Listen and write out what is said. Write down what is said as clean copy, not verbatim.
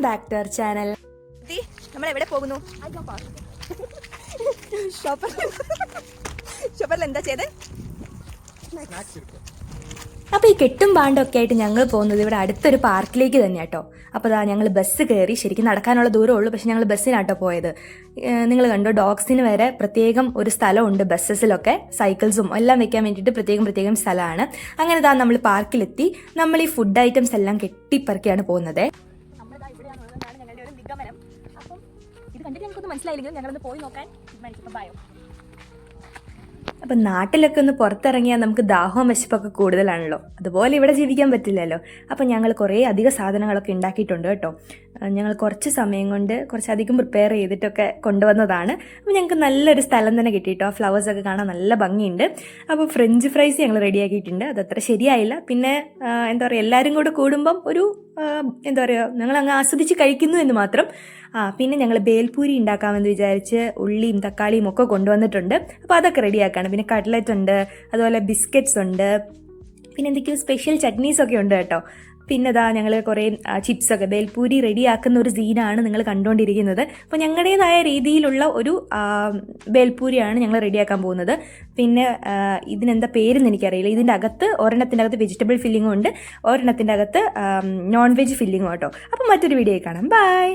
Back to our channel. നമ്മൾ എവിടെ പോകുന്നു? ഷോപ്പറിൽ എന്താ ചെയ്ത്? അപ്പോൾ ഈ കെട്ടും പാണ്ടൊക്കെ ആയിട്ട് ഞങ്ങൾ പോകുന്നത് ഇവിടെ അടുത്തൊരു പാർക്കിലേക്ക് തന്നെ കേട്ടോ. അപ്പോൾ അതാ ഞങ്ങൾ ബസ് കയറി, ശരിക്കും നടക്കാനുള്ള ദൂരമേ ഉള്ളൂ, പക്ഷെ ഞങ്ങൾ ബസ്സിനാട്ടോ പോയത്. നിങ്ങൾ കണ്ടോ, ഡോഗ്സിന് വരെ പ്രത്യേകം ഒരു സ്ഥലമുണ്ട് ബസ്സസിലൊക്കെ, സൈക്കിൾസും എല്ലാം വെക്കാൻ വേണ്ടിയിട്ട് പ്രത്യേകം സ്ഥലമാണ്. അങ്ങനെ ഇതാ നമ്മൾ പാർക്കിലെത്തി. നമ്മൾ ഈ ഫുഡ് ഐറ്റംസ് എല്ലാം കെട്ടിപ്പറക്കിയാണ് പോകുന്നത്. കണ്ടിട്ട് ഞങ്ങൾക്കൊന്നും മനസ്സിലായില്ലെങ്കിലും ഞങ്ങളൊന്ന് പോയി നോക്കാൻ തീരുമാനിച്ചപ്പോൾ ഭയം. അപ്പം നാട്ടിലൊക്കെ ഒന്ന് പുറത്തിറങ്ങിയാൽ നമുക്ക് ദാഹവും വിശപ്പൊക്കെ കൂടുതലാണല്ലോ, അതുപോലെ ഇവിടെ ജീവിക്കാൻ പറ്റില്ലല്ലോ. അപ്പം ഞങ്ങൾ കുറേ അധികം സാധനങ്ങളൊക്കെ ഉണ്ടാക്കിയിട്ടുണ്ട് കേട്ടോ. ഞങ്ങൾ കുറച്ച് സമയം കൊണ്ട് കുറച്ചധികം പ്രിപ്പയർ ചെയ്തിട്ടൊക്കെ കൊണ്ടുവന്നതാണ്. അപ്പോൾ ഞങ്ങൾക്ക് നല്ലൊരു സ്ഥലം തന്നെ കിട്ടിയിട്ടോ. ആ ഫ്ലവേഴ്സൊക്കെ കാണാൻ നല്ല ഭംഗിയുണ്ട്. അപ്പോൾ ഫ്രഞ്ച് ഫ്രൈസ് ഞങ്ങൾ റെഡിയാക്കിയിട്ടുണ്ട്. അതത്ര ശരിയായില്ല. പിന്നെ എന്താ പറയുക, എല്ലാവരും കൂടെ കൂടുമ്പം ഒരു എന്താ പറയുക, ഞങ്ങൾ അങ്ങ് ആസ്വദിച്ച് കഴിക്കുന്നു എന്ന് മാത്രം. പിന്നെ ഞങ്ങൾ ബേൽപൂരി ഉണ്ടാക്കാമെന്ന് വിചാരിച്ച് ഉള്ളിയും തക്കാളിയും ഒക്കെ കൊണ്ടുവന്നിട്ടുണ്ട്. അപ്പോൾ അതൊക്കെ റെഡിയാക്കാണ്. പിന്നെ കട്ട്ലറ്റ് ഉണ്ട്, അതുപോലെ ബിസ്ക്കറ്റ്സ് ഉണ്ട്, പിന്നെ എന്തൊക്കെയോ സ്പെഷ്യൽ ചട്നീസൊക്കെ ഉണ്ട് കേട്ടോ. പിന്നെ ഇതാ ഞങ്ങൾ കുറേ ചിപ്സൊക്കെ, ബേൽപൂരി റെഡിയാക്കുന്ന ഒരു സീനാണ് നിങ്ങൾ കണ്ടുകൊണ്ടിരിക്കുന്നത്. അപ്പോൾ ഞങ്ങളുടേതായ രീതിയിലുള്ള ഒരു ബേൽപൂരിയാണ് ഞങ്ങൾ റെഡിയാക്കാൻ പോകുന്നത്. പിന്നെ ഇതിനെന്താ പേരെന്ന് എനിക്കറിയില്ല. ഇതിൻ്റെ അകത്ത് ഒരെണ്ണത്തിൻ്റെ അകത്ത് വെജിറ്റബിൾ ഫില്ലിങ്ങും ഉണ്ട്, ഒരെണ്ണത്തിൻ്റെ അകത്ത് നോൺ വെജ് ഫില്ലിങ്ങും കേട്ടോ. അപ്പോൾ മറ്റൊരു വീഡിയോ കാണാം. ബൈ.